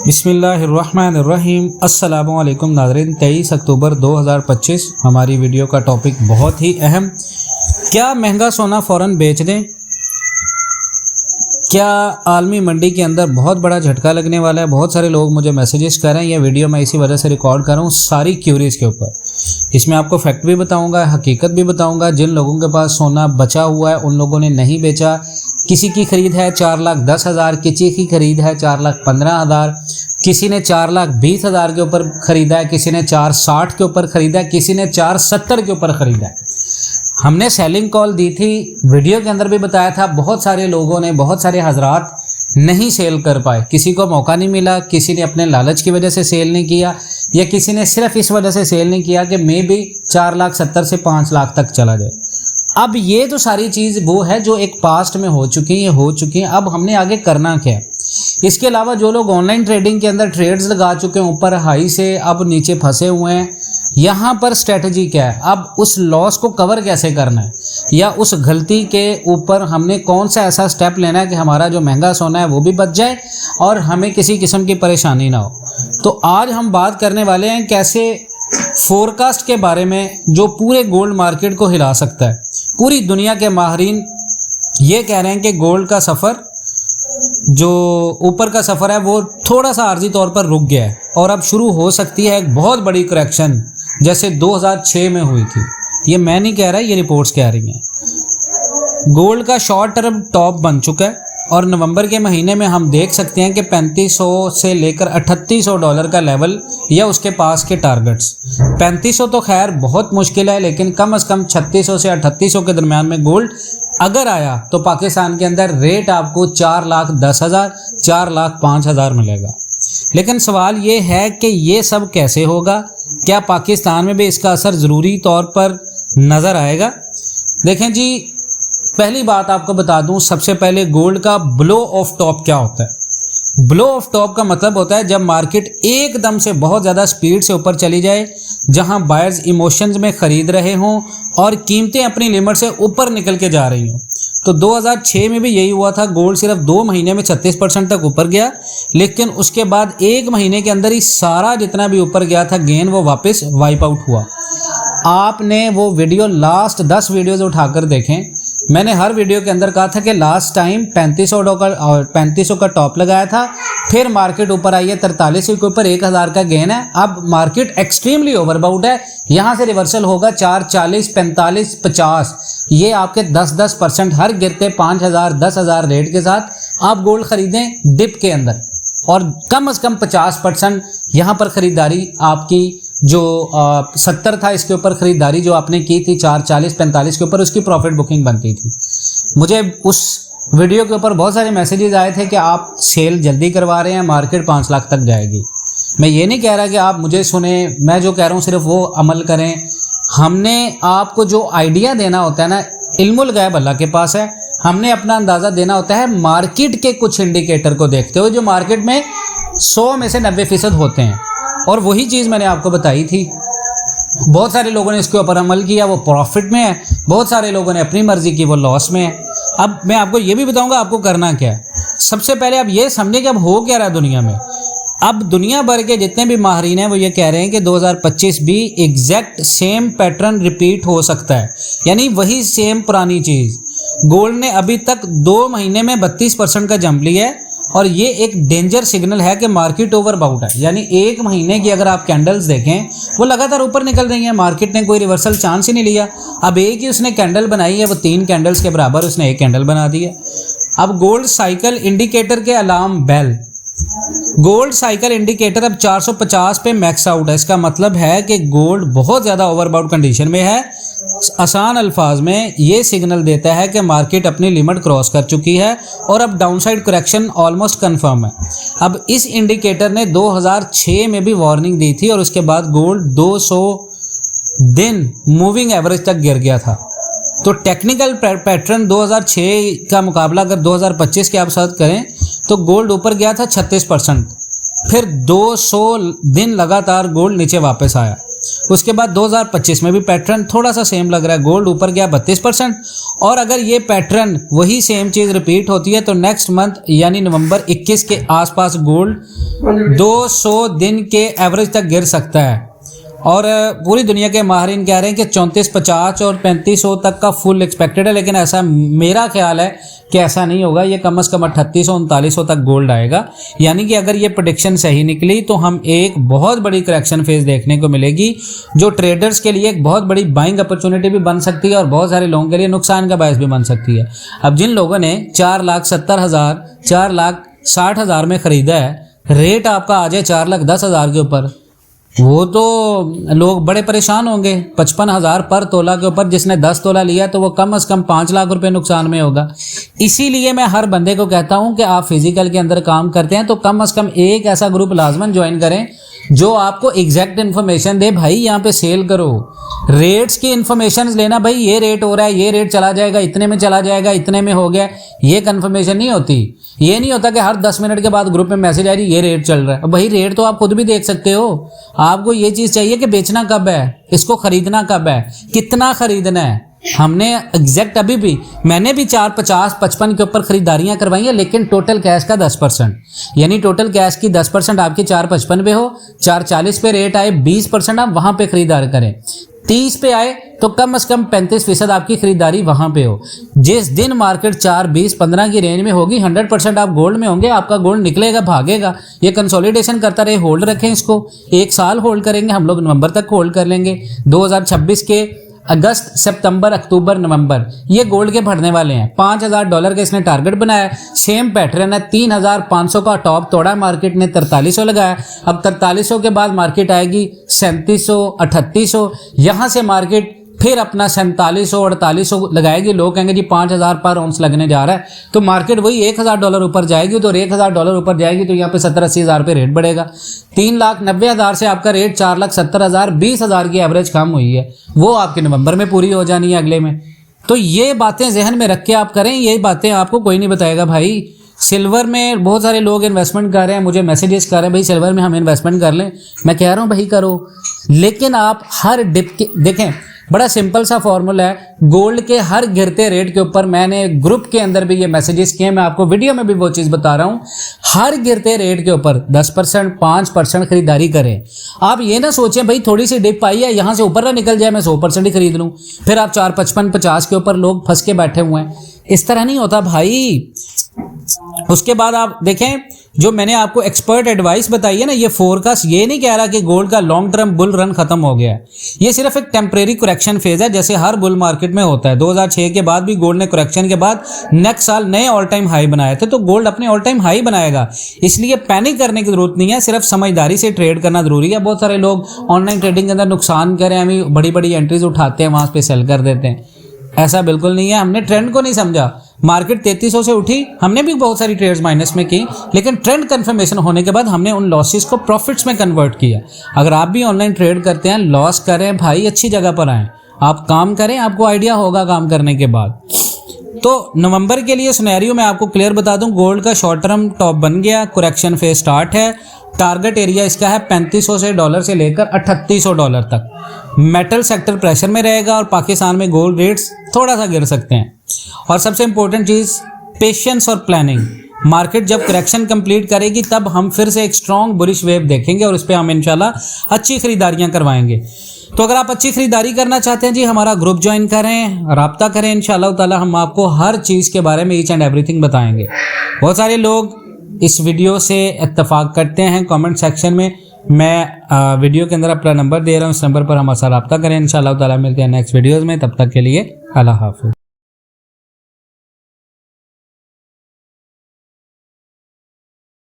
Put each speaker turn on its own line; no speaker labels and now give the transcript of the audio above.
बिस्मिल्लाहिर्रहमानिर्रहीम। अस्सलामुअलैकुम नाज़रीन। 23 अक्टूबर 2025 हमारी वीडियो का टॉपिक बहुत ही अहम, क्या महंगा सोना फ़ौरन बेच दें? क्या आलमी मंडी के अंदर बहुत बड़ा झटका लगने वाला है? बहुत सारे लोग मुझे मैसेजेस कर रहे हैं। यह वीडियो मैं इसी वजह से रिकॉर्ड कर रहा हूँ, सारी क्यूरीज के ऊपर। इसमें आपको फैक्ट भी बताऊंगा, हकीकत भी बताऊंगा। जिन लोगों के पास सोना बचा हुआ है उन लोगों ने नहीं बेचा। किसी की खरीद है 4,10,000, किसी की खरीद है 4,15,000, किसी ने 4,20,000 के ऊपर खरीदा है, किसी ने 4,60 के ऊपर खरीदा है, किसी ने 4,70 के ऊपर खरीदा है। हमने सेलिंग कॉल दी थी, वीडियो के अंदर भी बताया था। बहुत सारे लोगों ने, बहुत सारे हजरात नहीं सेल कर पाए। किसी को मौका नहीं मिला, किसी ने अपने लालच की वजह से सेल नहीं किया, या किसी ने सिर्फ इस वजह से सेल नहीं किया कि मे भी 4,70,000 से 5 लाख तक चला जाए। अब ये तो सारी चीज़ वो है जो एक पास्ट में हो चुकी है। अब हमने आगे करना क्या है? इसके अलावा जो लोग ऑनलाइन ट्रेडिंग के अंदर ट्रेड्स लगा चुके हैं, ऊपर हाई से अब नीचे फंसे हुए हैं, यहाँ पर स्ट्रेटजी क्या है? अब उस लॉस को कवर कैसे करना है, या उस गलती के ऊपर हमने कौन सा ऐसा स्टेप लेना है कि हमारा जो महंगा सोना है वो भी बच जाए और हमें किसी किस्म की परेशानी ना हो। तो आज हम बात करने वाले हैं कैसे फोरकास्ट के बारे में जो पूरे गोल्ड मार्केट को हिला सकता है। पूरी दुनिया के माहिरीन ये कह रहे हैं कि गोल्ड का सफ़र, जो ऊपर का सफ़र है, वो थोड़ा सा आर्जी तौर पर रुक गया है और अब शुरू हो सकती है एक बहुत बड़ी करेक्शन, जैसे 2006 में हुई थी। ये मैं नहीं कह रहा, ये रिपोर्ट्स कह रही हैं। गोल्ड का शॉर्ट टर्म टॉप बन चुका है और नवंबर के महीने में हम देख सकते हैं कि 3500 से लेकर $3800 का लेवल या उसके पास के टारगेट्स। 3500 तो खैर बहुत मुश्किल है, लेकिन कम से कम 3600 से 3800 के दरमियान में गोल्ड अगर आया तो पाकिस्तान के अंदर रेट आपको 4,10,000, 4,05,000 मिलेगा। लेकिन सवाल ये है कि ये सब कैसे होगा? क्या पाकिस्तान में भी इसका असर ज़रूरी तौर पर नज़र आएगा? देखें जी, पहली बात आपको बता दूं, सबसे पहले गोल्ड का ब्लो ऑफ टॉप क्या होता है? ब्लो ऑफ टॉप का मतलब होता है जब मार्केट एकदम से बहुत ज़्यादा स्पीड से ऊपर चली जाए, जहां बायर्स इमोशंस में ख़रीद रहे हों और कीमतें अपनी लिमिट से ऊपर निकल के जा रही हों। तो 2006 में भी यही हुआ था। गोल्ड सिर्फ 2 महीने में 36% तक ऊपर गया, लेकिन उसके बाद 1 महीने के अंदर ही सारा जितना भी ऊपर गया था गेन, वो वापस वाइप आउट हुआ। आपने वो वीडियो लास्ट 10 वीडियोज़ उठाकर देखें। मैंने हर वीडियो के अंदर कहा था कि लास्ट टाइम 3500 का टॉप लगाया था, फिर मार्केट ऊपर आई है 4300 के ऊपर, 1000 का गेन है। अब मार्केट एक्सट्रीमली ओवरबाउट है, यहाँ से रिवर्सल होगा 440, 45, 50, ये आपके 10% हर गिरते 5,000, 10,000 रेट के साथ आप गोल्ड खरीदें डिप के अंदर, और कम से कम 50% यहाँ पर ख़रीदारी आपकी जो 70 था इसके ऊपर ख़रीदारी जो आपने की थी 440-45 के ऊपर, उसकी प्रॉफिट बुकिंग बनती थी। मुझे उस वीडियो के ऊपर बहुत सारे मैसेजेस आए थे कि आप सेल जल्दी करवा रहे हैं, मार्केट 5 लाख तक जाएगी। मैं ये नहीं कह रहा कि आप मुझे सुने, मैं जो कह रहा हूँ सिर्फ वो अमल करें। हमने आपको जो आइडिया देना होता है ना, इल्मुल गैब अल्लाह के पास है। हमने अपना अंदाज़ा देना होता है मार्केट के कुछ इंडिकेटर को देखते हुए, जो मार्केट में 100 में से 90% होते हैं, और वही चीज़ मैंने आपको बताई थी। बहुत सारे लोगों ने इसके ऊपर अमल किया, वो प्रॉफिट में है। बहुत सारे लोगों ने अपनी मर्ज़ी की, वो लॉस में है। अब मैं आपको ये भी बताऊंगा आपको करना क्या है। सबसे पहले आप ये समझें कि अब हो क्या रहा है दुनिया में। अब दुनिया भर के जितने भी माहिरीन हैं वो ये कह रहे हैं कि 2025 भी एग्जैक्ट सेम पैटर्न रिपीट हो सकता है, यानी वही सेम पुरानी चीज़। गोल्ड ने अभी तक 2 महीने में 32% का जंप लिया है, और ये एक डेंजर सिग्नल है कि मार्केट ओवरबाउट है। यानी 1 महीने की अगर आप कैंडल्स देखें, वो लगातार ऊपर निकल रही हैं, मार्केट ने कोई रिवर्सल चांस ही नहीं लिया। अब एक ही उसने कैंडल बनाई है, वो 3 कैंडल्स के बराबर उसने एक कैंडल बना दी है। अब गोल्ड साइकिल इंडिकेटर के alarm bell, gold cycle indicator अब 450 पे मैक्स आउट है। इसका मतलब है कि गोल्ड बहुत ज़्यादा ओवरबाउट कंडीशन में है। आसान अल्फाज में ये सिग्नल देता है कि मार्केट अपनी लिमिट क्रॉस कर चुकी है और अब डाउनसाइड करेक्शन ऑलमोस्ट कंफर्म है। अब इस इंडिकेटर ने 2006 में भी वार्निंग दी थी, और उसके बाद गोल्ड 200 दिन मूविंग एवरेज तक गिर गया था। तो टेक्निकल पैटर्न 2006 का मुकाबला अगर 2025 के आप सर्च करें तो गोल्ड ऊपर गया था 36%, फिर 200 दिन लगातार गोल्ड नीचे वापस आया। उसके बाद 2025 में भी पैटर्न थोड़ा सा सेम लग रहा है, गोल्ड ऊपर गया 32%। और अगर ये पैटर्न वही सेम चीज़ रिपीट होती है तो नेक्स्ट मंथ यानी नवंबर 21 के आसपास गोल्ड 200 दिन के एवरेज तक गिर सकता है। और पूरी दुनिया के माहिरीन कह रहे हैं कि 3450 और 3500 तक का फुल एक्सपेक्टेड है, लेकिन ऐसा मेरा ख्याल है कि ऐसा नहीं होगा। ये कम से कम 3800 3900 तक गोल्ड आएगा। यानी कि अगर ये प्रेडिक्शन सही निकली तो हम एक बहुत बड़ी करेक्शन फेज देखने को मिलेगी, जो ट्रेडर्स के लिए एक बहुत बड़ी बाइंग अपॉर्चुनिटी भी बन सकती है और बहुत सारे लोगों के लिए नुकसान का बायस भी बन सकती है। अब जिन लोगों ने 4,70,000 4,60,000 में ख़रीदा है, रेट आपका आ जाए 4,10,000 के ऊपर, वो तो लोग बड़े परेशान होंगे। 55,000 पर तोला के ऊपर जिसने 10 तोला लिया तो वो कम से कम 5 लाख रुपए नुकसान में होगा। इसीलिए मैं हर बंदे को कहता हूं कि आप फिजिकल के अंदर काम करते हैं तो कम से कम एक ऐसा ग्रुप लाजमन ज्वाइन करें जो आपको एग्जैक्ट इन्फॉर्मेशन दे। भाई यहाँ पे सेल करो, रेट्स की इन्फॉर्मेशन लेना, भाई ये रेट हो रहा है, ये रेट चला जाएगा, इतने में चला जाएगा, इतने में हो गया, ये कन्फर्मेशन नहीं होती। ये नहीं होता कि हर 10 मिनट के बाद ग्रुप में मैसेज आ रही ये रेट चल रहा है। भाई रेट तो आप खुद भी देख सकते हो। आपको ये चीज़ चाहिए कि बेचना कब है, इसको खरीदना कब है, कितना खरीदना है। हमने एग्जैक्ट अभी भी मैंने भी 450-55 के ऊपर खरीदारियां करवाई है, लेकिन टोटल कैश का 10%, यानी टोटल कैश की 10% आपकी 455 पे हो, 440 पे रेट आए, 20% आप वहां पे खरीदार करें, 30 पे आए तो कम से कम 35% आपकी खरीदारी वहां पे हो। जिस दिन मार्केट 4, 20, 15 की रेंज में होगी 100% आप गोल्ड में होंगे, आपका गोल्ड निकलेगा, भागेगा। ये कंसोलिडेशन करता रहे, होल्ड रखें इसको, 1 साल होल्ड करेंगे हम लोग, नवंबर तक होल्ड कर लेंगे। 2026 के अगस्त, सितंबर, अक्टूबर, नवंबर ये गोल्ड के बढ़ने वाले हैं। $5,000 का इसने टारगेट बनाया, सेम पैटर्न है। 3,500 का टॉप तोड़ा, मार्केट ने 4300 लगाया। अब 4300 के बाद मार्केट आएगी 3700, 3800, यहाँ से मार्केट फिर अपना 4700, 4800 लगाएगी। लोग कहेंगे जी 5,000 पर आउंस लगने जा रहा है, तो मार्केट वही $1,000 ऊपर जाएगी। तो $1,000 ऊपर जाएगी तो यहाँ पे 70-80 पे रेट बढ़ेगा। 3,90,000 से आपका रेट 4,70,000, 20,000 की एवरेज कम हुई है, वो आपके नवंबर में पूरी हो जानी है, अगले में। तो ये बातें जहन में रख के आप करें, ये बातें आपको कोई नहीं बताएगा। भाई सिल्वर में बहुत सारे लोग इन्वेस्टमेंट कर रहे हैं, मुझे मैसेजेस कर रहे हैं भाई सिल्वर में हम इन्वेस्टमेंट कर लें। मैं कह रहा हूँ भाई करो, लेकिन आप हर डिप के देखें, बड़ा सिंपल सा फॉर्मूला है। गोल्ड के हर गिरते रेट के ऊपर मैंने ग्रुप के अंदर भी ये मैसेजेस किए, मैं आपको वीडियो में भी वो चीज़ बता रहा हूँ। हर गिरते रेट के ऊपर 10%, 5% खरीदारी करें। आप ये ना सोचें भाई थोड़ी सी डिप आई है, यहाँ से ऊपर ना निकल जाए मैं 100% ही खरीद लूँ, फिर आप 455, 50 के ऊपर लोग फंस के बैठे हुए हैं। इस तरह नहीं होता भाई। उसके बाद आप देखें, जो मैंने आपको एक्सपर्ट एडवाइस बताई है ना, ये फोरकास्ट ये नहीं कह रहा कि गोल्ड का लॉन्ग टर्म बुल रन खत्म हो गया है। ये सिर्फ एक टेम्परेरी करेक्शन फेज है, जैसे हर बुल मार्केट में होता है। 2006 के बाद भी गोल्ड ने करेक्शन के बाद नेक्स्ट साल नए ऑल टाइम हाई बनाए थे, तो गोल्ड अपने ऑल टाइम हाई बनाएगा। इसलिए पैनिक करने की जरूरत नहीं है, सिर्फ समझदारी से ट्रेड करना जरूरी है। बहुत सारे लोग ऑनलाइन ट्रेडिंग के अंदर नुकसान करें, हमें बड़ी बड़ी एंट्रीज उठाते हैं, वहां पे सेल कर देते हैं। ऐसा बिल्कुल नहीं है। हमने ट्रेंड को नहीं समझा। मार्केट 3300 से उठी, हमने भी बहुत सारी ट्रेड्स माइनस में की, लेकिन ट्रेंड कंफर्मेशन होने के बाद हमने उन लॉसेस को प्रॉफिट्स में कन्वर्ट किया। अगर आप भी ऑनलाइन ट्रेड करते हैं, लॉस करें भाई, अच्छी जगह पर आएँ, आप काम करें, आपको आइडिया होगा काम करने के बाद। तो नवंबर के लिए सिनेरियो मैं आपको क्लियर बता दूं, गोल्ड का शॉर्ट टर्म टॉप बन गया, करेक्शन फेज स्टार्ट है। टारगेट एरिया इसका है $3500 से लेकर $3800 तक। मेटल सेक्टर प्रेशर में रहेगा और पाकिस्तान में गोल्ड रेट्स थोड़ा सा गिर सकते हैं। और सबसे इंपॉर्टेंट चीज़ पेशेंस और प्लानिंग। मार्केट जब करेक्शन कंप्लीट करेगी तब हम फिर से एक स्ट्रॉन्ग बुलिश वेव देखेंगे और इस पर हम इंशाल्लाह अच्छी खरीदारियां करवाएंगे। तो अगर आप अच्छी खरीदारी करना चाहते हैं जी, हमारा ग्रुप ज्वाइन करें, राब्ता करें, इंशाल्लाह ताला हम आपको हर चीज़ के बारे में ईच एंड एवरीथिंग बताएंगे। बहुत सारे लोग इस वीडियो से इत्तफाक करते हैं कमेंट सेक्शन में। मैं वीडियो के अंदर अपना नंबर दे रहा हूँ, इस नंबर पर हमारे साथ राब्ता करें। इंशाल्लाह ताला मिलते हैं नेक्स्ट वीडियोज़ में, तब तक के लिए अल्लाह हाफ़िज़।